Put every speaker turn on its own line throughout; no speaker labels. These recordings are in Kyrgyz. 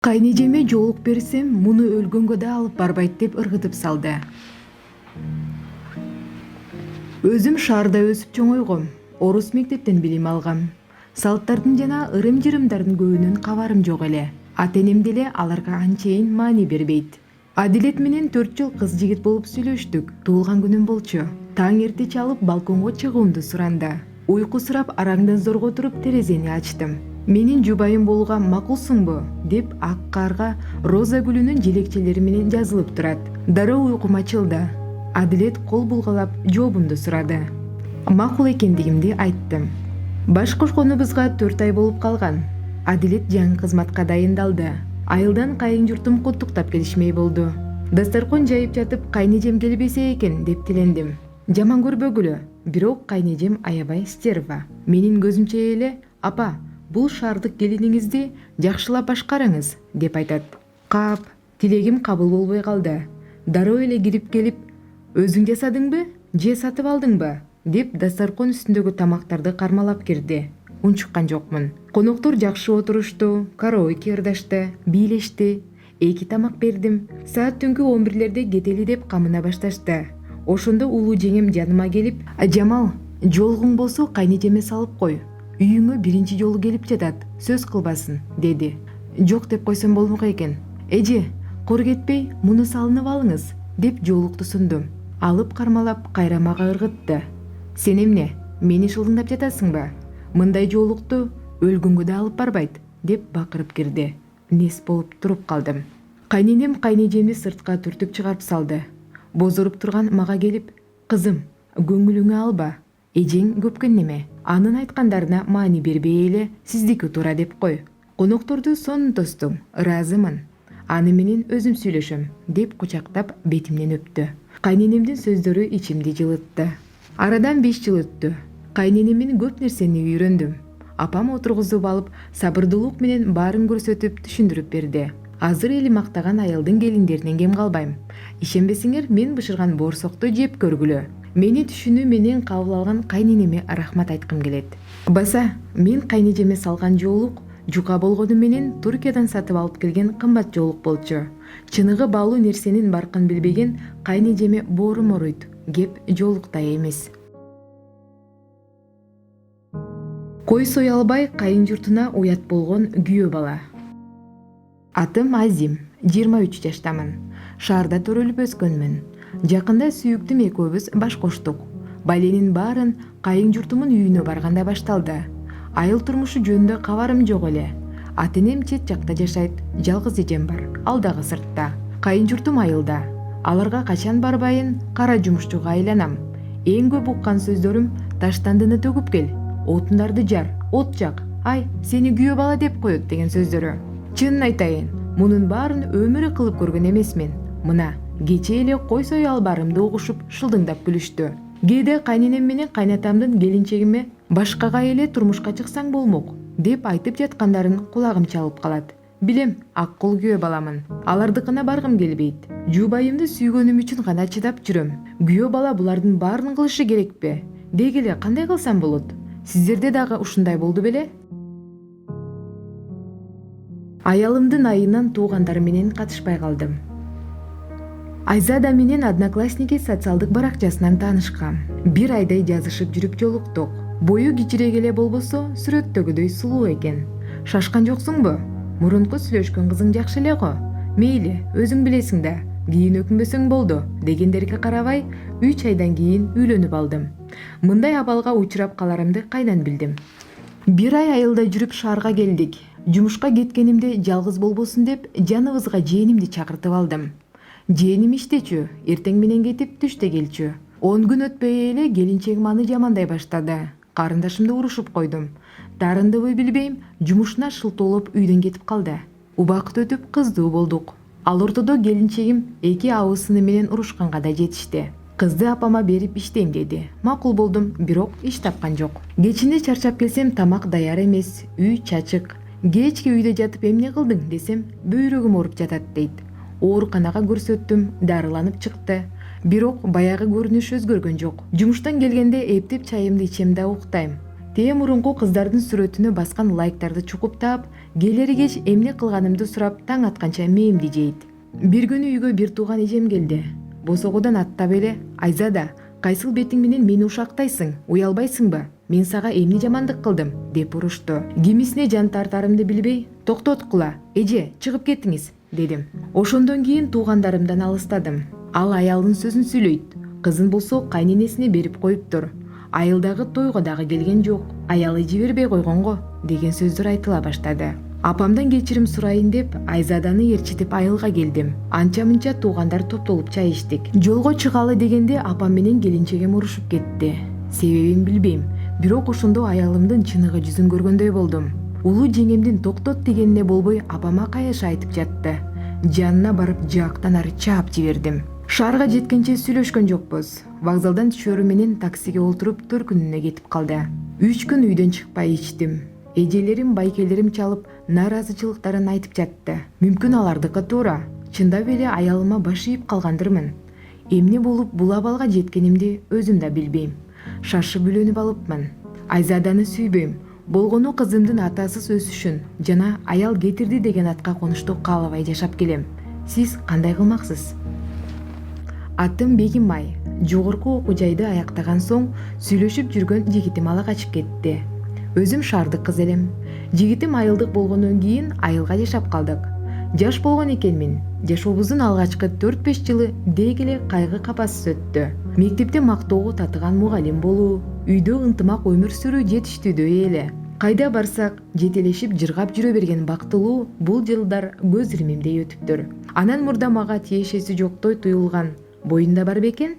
Кайнежеме жоолук берсем, муну өлгөнгө да алып барбайт деп ыргытып салды. Өзүм шаарда өсүп чоңойгом, орус мектептен билим алгам. Салттардын жана ырым-жырымдардын көбүнөн кабарым жок эле. Ата-энем деле аларга анчейин маани бербейт. Адилет менен 4 жыл кыз жигит болуп сүйлөштүк. Туулган күнүм болчу. Таң эрте чалып балконго чыгуумду суранды. Уйку сурап араңдан зорго туруп терезени ачтым. Менин жубайым болууга макулсуңбу деп ак карга роза гүлүнүн желекчелери менен жазылып турат. Дароо уйкум ачылды. Адилет кол булгалап жообумду сурады. Макул экендигимди айттым. Баш кошконубузга 4 ай болуп калган. Адилет жаңы кызматка дайындалды. Айылдан кайын журтум куттуктап келишмей болду. Дасторкон жайып жатып кайнежем келбесе экен деп тилендим. Жаман көрбөгүлө, бирок кайнежем аябай стерва. Менин көзүмчө эле апа, бул шаардык келиниңизди жакшылап башкарыңыз деп айтат. Кап, тилегим кабыл болбой калды. Дароо эле кирип келип, өзүң жасадыңбы же сатып алдыңбы деп дасторкон үстүндөгү тамактарды кармалап кирди. Унчуккан жокмун. Коноктор жакшы отурушту, караоке ырдашты, бийлешти. 2 тамак бердим. Саат түнкү 11лерде кетели деп камына башташты. Ошондо улуу жеңем жаныма келип, Жамал, жолугуң болсо кайнежеме салып кой. Үйүңө биринчи жолу келип жатат, сөз кылбасын, деди. Жок деп койсом болмок экен. Эже, кор кетпей, муну салынып алыңыз, деп жолукту сундум. Алып кармалап кайра мага ыргытты. Сен эмне, мени шылдыңдап жатасыңбы? Мындай жолукту өлгөнгө да алып барбайт, деп бакырып кирди. Нес болуп туруп калдым. Кайненем кайнежемди сыртка түртүп чыгарып салды. Бозоруп турган мага келип, кызым, көңүлүңө алба. Эжең көпкөн неме? Анын айткандарына маани бербей эле сиздики туура деп кой. Конокторду сонун тостум, ыраазымын. Аны менен өзүм сүйлөшөм, деп кучактап бетимден өптү. Кайненемдин сөздөрү ичимди жылытты. Арадан 5 жыл өттү. Кайненемден көп нерсени үйрөндүм. Апам отургузуп алып, сабырдуулук менен баарын көрсөтүп түшүндүрүп берди. Азыр эли мактаган айылдын келиндеринен кем калбайм. Ишенбесеңер, мен бышырган боорсокту жеп көргүлө. Мени түшүнүү менен кабыл алган кайненеме рахмат айткым келет. Баса, мен кайнежеме салган жоолук жука болгону менен Туркиядан сатып алып келген кымбат жоолук болчу. Чыныгы баалуу нерсенин баркын билбеген кайнежеме боорум ооруйт. Кеп жоолукта эмес. Кой сой албай кайын журтуна уят болгон күйөө бала. Атым Азим, 23 жаштамын. Шаарда төрөлүп өскөнмүн. Жакында сүйүктүм экөөбүз баш коштук. Байленин баарын кайын журтумун үйүнө барганда башталды. Айыл турмушу жөнүндө кабарым жок эле. Ата-энем чет жакта жашайт, жалгыз эжем бар, ал дагы сыртта. Кайын журтум айылда. Аларга качан барбайын, кара жумушчуга айланам. Эң көп уккан сөздөрүм таштандыны төгүп кел, отундарды жар, от жак, ай, сени күйөө бала деп коет деген сөздөрү. Чынын айтайын, мунун баарын өмүрү кылып көргөн эмесмин. Мына кече эле кой сой албарымды угушуп шылдыңдап күлүштү. Кээде кайненем менен кайнатамдын келинчегиме башкага эле турмушка чыксаң болмок деп айтып жаткандарын кулагым чалып калат. Билем, ак кол күйөө баламын. Алардыкына баргым келбейт. Жубайымды сүйгөнүм үчүн гана чыдап жүрөм. Күйөө бала булардын баарын кылышы керекпи? Дегеле кандай кылсам болот? Сиздерде дагы ушундай болду беле? Аялымдын айынан туугандар менен катышпай калдым. Айзада менен одноклассники социалдык баракчасынан таанышкам. 1 айдай жазышып жүрүп жолуктук. Бою кичирээк эле болбосо, сүрөттөгүдөй сулуу экен. Шашкан жоксуңбу? Мурунку сүйлөшкөн кызың жакшы эле го. Мейли, өзүң билесиң да, кийин өкүнбөсөң болду дегендерге карабай, 3 айдан кийин үйлөнүп алдым. Мындай абалга учурап каларымды кайдан билдим? 1 ай айылда жүрүп шаарга келдик. Жумушка кеткенимде жалгыз болбосун деп, жаныбызга жээнимди чакыртып алдым. Жээним иштечү, эртең менен кетип түштө келчү. 10 күн өтпөй эле келинчегим аны жамандай баштады. Карындашымды урушуп койдум. Дарындыбы билбейм, жумушуна шылтоолоп үйдөн кетип калды. Убакыт өтүп кыздуу болдук. Ал ортодо келинчегим 2 абысыны менен урушканга да жетишти. Кызды апама берип иштейм деди. Макул болдум, бирок иш тапкан жок. Кечинде чарчап келсем, тамак даяр эмес, үй чачык. Кечке үйдө жатып эмне кылдың десем, бөйрөгүм ооруп жатат дейт. Ооруканага көрсөттүм, дарыланып чыкты. Бирок баягы көрүнүш өзгөргөн жок. Жумуштан келгенде эптеп чайымды ичем да уктайм. Тээ мурунку кыздардын сүрөтүнө баскан лайктарды чукуп таап, Келери кеч эмне кылганымды сурап таң атканча мээмди жейт. Бир күнү үйгө бир тууган эжем келди. Босогодон аттап эле: «Айзада, кайсыл бетиң менен мени ушактайсың? Уялбайсыңбы? Мен сага эмне жамандык кылдым?» деп урушту. Кимисине жан тартарымды билбей: «Токтоткула, эже, чыгып кетиңиз», дедим. Ошондон кийин туугандарымдан алыстадым. Ал аялдын сөзүн сүйлөйт. Кызын болсо кайненесине берип коюптур. Айылдагы тойго дагы келген жок. Аялы жибербей койгонго деген сөздөр айтыла баштады. Апамдан кечирим сурайын деп Айзаданы ээрчитип айылга келдим. Анча мынча туугандар топтолуп чай иштик. Жолго чыгалы дегенде апам менен келинчегим урушуп кетти. Себебин билбейм, бирок ошондо аялымдын чыныгы жүзүн көргөндөй болдум. Улуу жеңемдин токтот дегенине болбой апама кайыша айтып жатты. Жанына барып жаактан ары чаап жибердим. Шаарга жеткенче сүйлөшкөн жокпуз. Вокзалдан түшөрү менен таксиге олтуруп төркүнүнө кетип калды. 3 күн үйдөн чыкпай ичтим. Эжелерим, байкелерим чалып, нааразычылыктарын айтып жатты. Мүмкүн алардыкы туура. Чындап эле аялыма баш ийип калгандырмын. Эмне болуп бул абалга жеткенимди өзүм да билбейм. Шашып үйлөнүп алыпмын. Айзаданы сүйбөйм. Болгону кызымдын атасыз өсүшүн жана аял кетирди деген атка конушту каалабай жашап келем. Сиз кандай кылмаксыз? Атым Бегимай. Жогорку окуу жайды аяктаган соң сүйлөшүп жүргөн жигитим ала качып кетти. Өзүм шаардык кыз элем. Жигитим айылдык болгондон кийин айылга жашап калдык. Жаш болгон экенмин. Жашообуздун алгачкы 4-5 жылы деги эле кайгы капасыз өттү. Мектепте мактоого татыган мугалим болуу, үйдө ынтымак өмүр сүрүү жетиштүүдөй эле. Кайда барсак жетелешип жыргап жүрө берген бактылуу бул жылдар көз иримимдей өтүптүр. Анан мурда мага тиешеси жоктой туюлган боюнда бар бекен?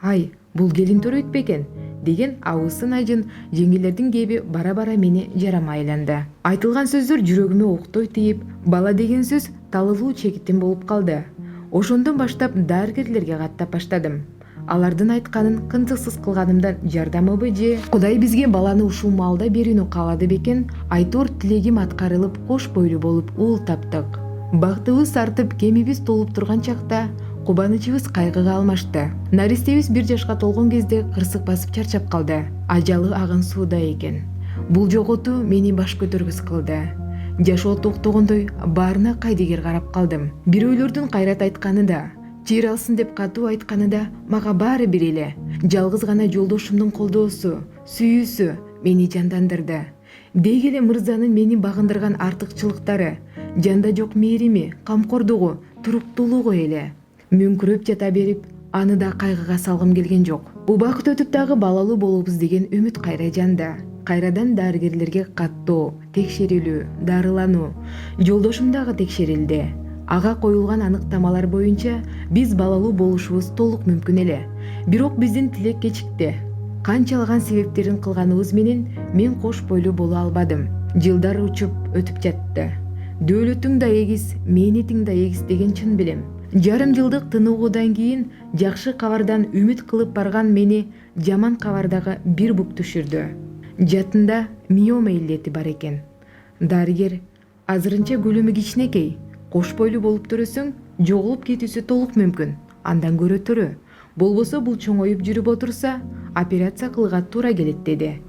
Ай, бул келин төрөйт бекен? Деген абысын ажын жеңгелердин кеби бара-бара мени жарама айланды. Айтылган сөздөр жүрөгүмө октой тийип, бала деген сөз талылуу чекитим болуп калды. Ошондон баштап дарыгерлерге каттап баштадым. Алардын айтканын кынтыксыз кылганымдан жардамыбы же Кудай бизге баланы ушул маалда берүүнү каалады бекен? Айтор тилегим аткарылып, кош бойлуу болуп уул таптык. Бактыбыз артып, кемибиз толуп турган чакта кубанычыбыз кайгыга алмашты. Наристебиз 1 жашка толгон кезде кырсык басып чарчап калды. Ажалы агын сууда экен. Бул жоготуу мени баш көтөргүс кылды. Жашоо токтогондой баарына кайдыгер карап калдым. Бирөөлөрдүн кайрат айтканы да, чыйыр алсын деп катуу айтканы да мага баары бир эле. Жалгыз гана жолдошумдун колдоосу, сүйүүсү мени жандандырды. Деги эле мырзанын мени багындырган артыкчылыктары, жанда жок мээрими, камкордугу, туруктуулугу эле. Мүңкүрөп жата берип, аны да кайгыга салгым келген жок. Убакыт өтүп дагы балалуу болобуз деген үмүт кайра жанды. Кайрадан дарыгерлерге каттоо, текшерилүү, дарылануу. Жолдошум дагы текшерилди. Ага коюлган аныктамалар боюнча биз балалуу болушубуз толук мүмкүн эле. Бирок биздин тилек кечикти. Канчалаган себептерин кылганыбыз менен мен кош бойлуу боло албадым. Жылдар учуп өтүп жатты. Дөөлөтүң да эгиз, мээнетиң да эгиз деген чын билем. Жарым жылдык тыныгуудан кийин жакшы кабардан үмүт кылып барган мени жаман кабар дагы бир бук түшүрдү. Жатында миома илдети бар экен. Дарыгер: азырынча көлөмү кичинекей, кош бойлуу болуп төрөсөң жоголуп кетүүсү толук мүмкүн. Андан көрө төрө. Болбосо бул чоңоюп жүрүп отурса, операция кылууга туура келет деди.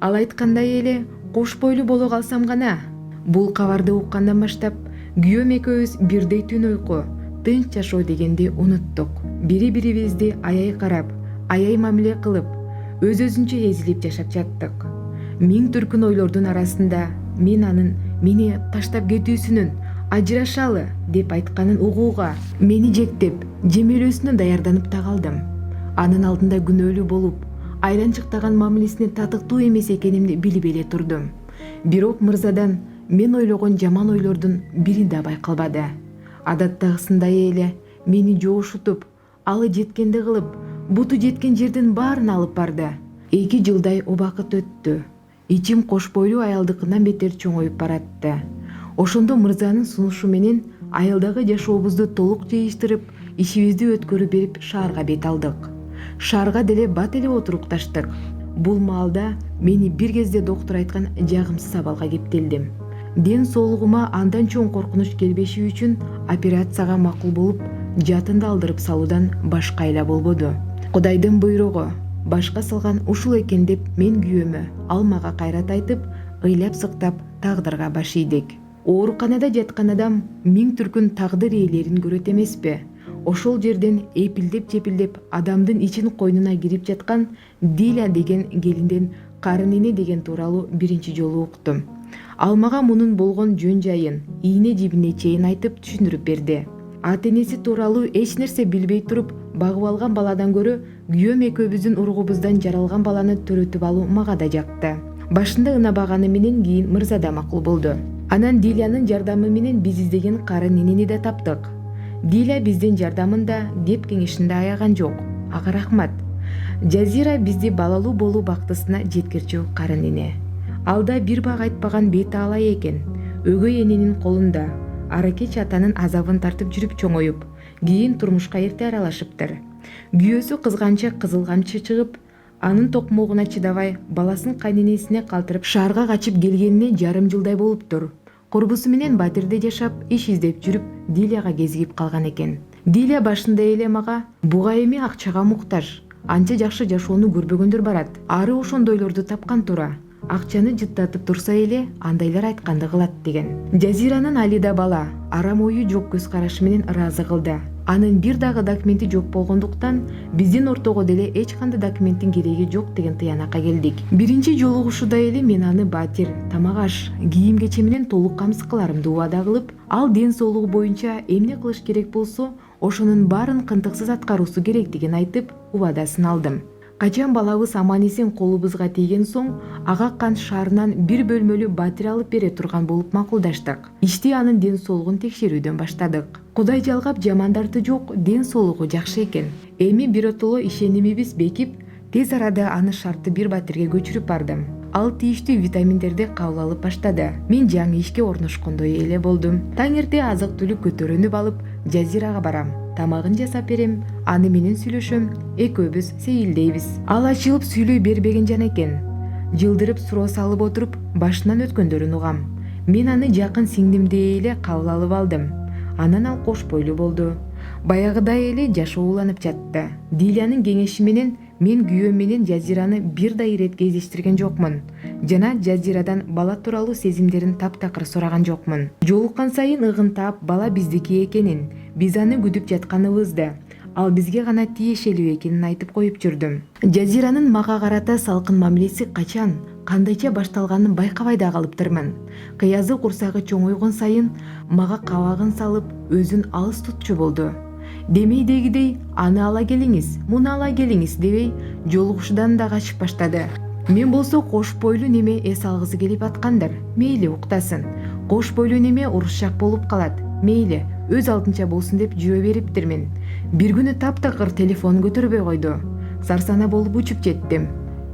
Ал айткандай эле кош бойлуу боло калсам гана. Бул кабарды уккандан баштап күйөөм экөөбүз бирдей түн уйку, тынч жашоо дегенди унуттук. Бири-бирибизди аяй карап, аяй мамиле кылып, өз-өзүнчө эзилип жашап жаттык. Миң түркүн ойлордун арасында мен анын мени таштап кетүүсүнүн, ажырашалы деп айтканын угууга, мени жектеп, жемелөөсүнө даярданып да калдым. Анын алдында күнөөлүү болуп, айланчыктаган мамилесине татыктуу эмес экенимди билип эле турдум. Бирок мырзадан мен ойлогон жаман ойлордун бири да байкалбады. Адаттагысындай эле мени жоошутуп, алы жеткенди кылып, буту жеткен жердин баарын алып барды. 2 жылдай убакыт өттү. Ичим кош бойлуу аялдыкынан бетер чоңоюп баратты. Ошондо мырзанын сунушу менен айылдагы жашообузду толук жыйыштырып, ишибизди өткөрүп берип шаарга бет алдык. Шаарга деле бат эле отурукташтык. Бул маалда мени бир кезде доктор айткан жагымсыз абалга кептелдим. Ден соолугума андан чоң коркунуч келбеши үчүн операцияга макул болуп, жатынды алдырып салуудан башка айла болбоду. Кудайдын буйругу, башка салган ушул экен деп мен күйөөмө, ал мага кайрат айтып, ыйлап сыктап тагдырга баш ийдик. Ооруканада жаткан адам миң түркүн тагдыр ээлерин көрөт эмеспи? Ошол жерден эпилдеп-жепилдеп адамдын ичин койнуна кирип жаткан Диля деген келинден карын эне деген тууралуу биринчи жолу уктум. Ал мага мунун болгон жөн жайын ийне жибине чейин айтып түшүндүрүп берди. Ата энеси тууралуу эч нерсе билбей туруп багып алган баладан көрө күйөөм экөөбүздүн ургубуздан жаралган баланы төрөтүп алуу мага да жакты. Башында ынабаганы менен кийин мырза да макул болду. Анан Дилянын жардамы менен биз издеген карын энени да таптык. Диля биздин жардамын да кеп кеңешин да аяган жок. Ага рахмат. Жазира бизди балалуу болуу бактысына жеткирчү карын эне. Алда бир бак айтпаган бет алай экен. Өгөй эненин колунда аракеч атанын азабын тартып жүрүп чоңоюп, кийин турмушка эрте аралашыптыр. Күйөөсү кызганча кызыл камчы чыгып, анын токмогуна чыдабай баласын кайненесине калтырып шаарга качып келгенине жарым жылдай болуптур. Курбусу менен батирде жашап, иш издеп жүрүп, Диляга кезигип калган экен. Диля башында эле мага буга эми акчага муктаж, анча жакшы жашоону көрбөгөндөр барат. Ары ошондойлорду тапкан туура. Акчаны жыттатып турса эле андайлар айтканды кылат деген. Жазиранын али да бала, арам ою жок көз карашы менен ыраазы кылды. Анын бир дагы документи жок болгондуктан биздин ортого деле эч кандай документтин кереги жок деген тыянакка келдик. Биринчи жолугушууда эле мен аны батир, тамак аш, кийим кече менен толук камсыз кыларымды убада кылып, ал ден соолугу боюнча эмне кылыш керек болсо, ошонун баарын кынтыксыз аткаруусу керектигин айтып, убадасын алдым. Качан балабыз аман-эсен колубузга тийген соң, ага Кан шаарынан бир бөлмөлүү батир алып бере турган болуп макулдаштык. Ишти анын ден соолугун текшерүүдөн баштадык. Кудай жалгап жамандарды жок, ден соолугу жакшы экен. Эми биротоло ишенимибиз бекип, тез арада аны шартты бир батирге көчүрүп бардым. Ал тийиштүү витаминдерди кабыл алып баштады. Мен жаңы ишке орношкондой эле болдум. Таң эрте азык түлүк көтөрөнүп алып, Жазирага барам. Тамагын жасап берем, аны менен сүйлөшөм, экөөбүз сейилдейбиз. Ал ачылып сүйлөй бербеген жан экен. Жылдырып суроо салып отуруп, башынан өткөндөрүн угам. Мен аны жакын сиңдимдей эле кабыл алып алдым. Анан ал кош бойлуу болду. Баягыдай эле жашоо уланып жатты. Дилянын кеңеши менен мен күйөөм менен Жазираны бир да ирет кездештирген жокмун. Жана Жазирадан бала тууралуу сезимдерин таптакыр сураган жокмун. Жолуккан сайын ыгынтап бала биздики экенин, биз аны күтүп жатканыбызды, ал бизге гана тиешелүү экенин айтып коюп жүрдүм. Жазиранын мага карата салкын мамилеси качан, кандайча башталганын байкабай да калыптырмын. Кыязы курсагы чоңойгон сайын мага кабагын салып, өзүн алыс тутчу болду. Демейдегидей аны ала келиңиз, муну ала келиңиз дебей, жолугушуудан да качып баштады. Мен болсо кош бойлуу неме эс алгысы келип аткандыр. Мейли уктасын. Кош бойлуу неме урушчак болуп калат. Мейли, өз алдынча болсун деп жүрө бериптирмин. Бир күнү таптакыр телефон көтөрбөй койду. Сарсана болуп учуп жеттим.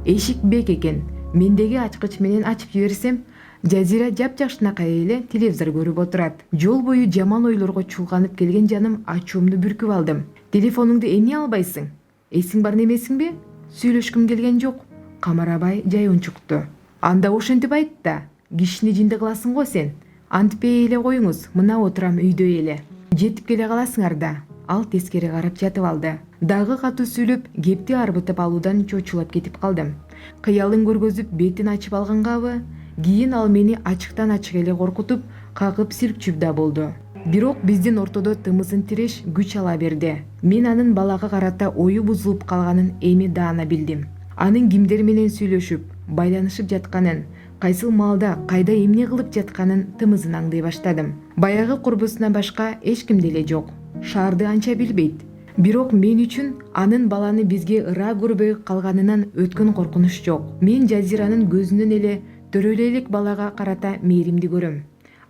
Эшик бек экен. Мендеги ачкыч менен ачып жиберсем, Жазира жапжакшынакай эле телевизор көрүп отурат. Жол бою жаман ойлорго чулганып келген жаным ачуумду бүркүп алдым. Телефонуңду эмне албайсың? Эсиң бар немесиңби? Сүйлөшкүм келген жок. Камарабай жай унчукту. Анда ошентип айт да. Кишини жинди кыласың го сен. Антпей эле коюңуз, мына отурам үйдө эле. Жетип келе каласыңар да. Ал тескери карап жатып алды. Дагы катуу сүйлөп, кепти арбытып алуудан чочулап кетип калдым. Кыялын көргөзүп бетин ачып алгангабы, кийин ал мени ачыктан ачык эле коркутуп, кагып сиркчүп да болду. Бирок биздин ортодо тымызын тиреш күч ала берди. Мен анын балага карата ою бузулуп калганын эми даана билдим. Анын кимдер менен сүйлөшүп, байланышып жатканын, кайсыл маалда кайда эмне кылып жатканын тымызын аңдай баштадым. Баягы курбусунан башка эч ким деле жок. Шаарды анча билбейт. Бирок мен үчүн анын баланы бизге ыраа көрбөй калганынан өткөн коркунуч жок. Мен Жазиранын көзүнөн эле төрөлө элек балага карата мээримди көрөм.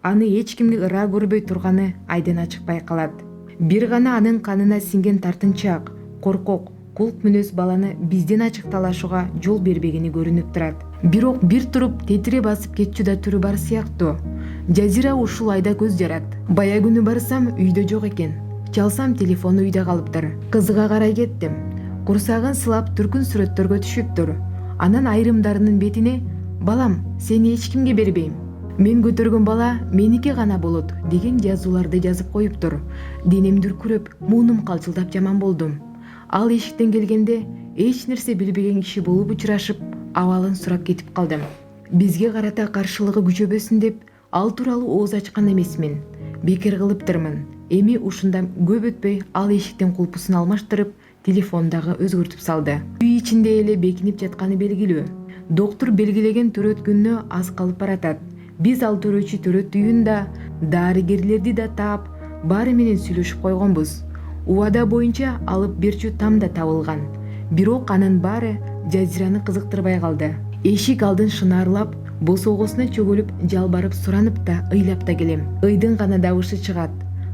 Аны эч кимге ыраа көрбөй турганы айдан ачык байкалат. Бир гана анын канына сиңген тартынчаак, коркок, кулк мүнөз баланы бизден ачык талашууга жол бербегени көрүнүп турат. Бирок бир туруп тетире басып кетчү да түрү бар сыяктуу. Жазира ушул айда көз жарат. Бая күнү барсам үйдө жок экен. Чалсам телефону үйдө калыптыр. Кызыга карай кеттим. Курсагын сылап түркүн сүрөттөргө түшүптүр. Анан айрымдарынын бетине «Балам, сени эч кимге бербейм. Мен көтөргөн бала меники гана болот» деген жазууларды жазып коюптур. Денем дүркүрөп, муунум калчылдап жаман болдум. Ал эшиктен келгенде эч нерсе билбеген киши болуп учурашып, абалын сурап кетип калдым. Бизге карата каршылыгы күчөбөсүн деп, Ал тууралуу ооз ачкан эмесмин. Бекер кылыптырмын. Эми ушунда көп өтпөй ал эшиктин кулпусун алмаштырып, телефонун дагы өзгөртүп салды. Үй ичинде эле бекинип жатканы белгилүү. Доктор белгилеген төрөт күнүнө аз калып баратат. Биз ал төрөчү төрөт үйүндө дарыгерлерди да таап, баары менен сүйлөшүп койгонбуз. Убада боюнча алып берчү там да табылган. Бирок анын баары Жазираны кызыктырбай калды. Эшик алдын шынарлап, босогосуна чөгүлүп, жалбарып суранып да, ыйлап да келем. Ыйдын гана дабышы чыгат.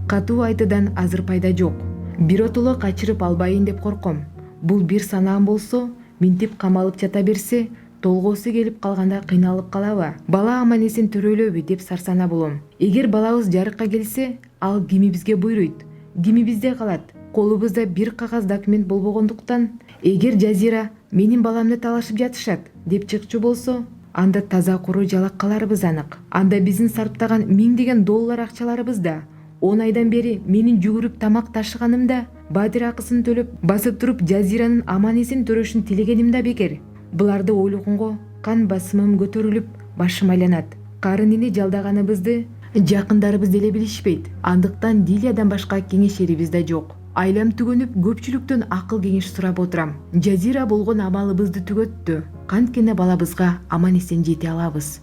Катуу айтыдан азыр пайда жок. Биротоло качырып албайын деп корком. Бул бир санаам болсо, минтип камалып жата берсе, толгоосу келип калганда кыйналып калабы? Бала аман эсен төрөлөбү деп сарсана болом. Эгер балабыз жарыкка келсе, ал кимибизге буйруйт, кимибизде калат? Колубузда бир кагаз документ болбогондуктан, эгер Жазира менин баламды талашып жатышат деп чыкчу болсо, анда таза куру жалак каларыбыз анык. Анда биздин сарптаган миңдеген доллар акчаларыбыз да, 10 айдан бери менин жүгүрүп тамак ташыганымда, бадыр акысын төлөп, басып туруп Жазиранын аман эсен төрөшүн тилегеним да бекер. Буларды ойлогонго кан басымым көтөрүлүп, башым айланат. Карын эне жалдаганыбызды жакындарыбыз деле билишпейт. Андыктан Дилиядан башка кеңешерибиз да жок. Айлам түгөнүп, көпчүлүктөн акыл кеңеш сурап отурам. Жазира болгон амалыбызды түгөттү. Канткене балабызга аман эсен жете алабыз.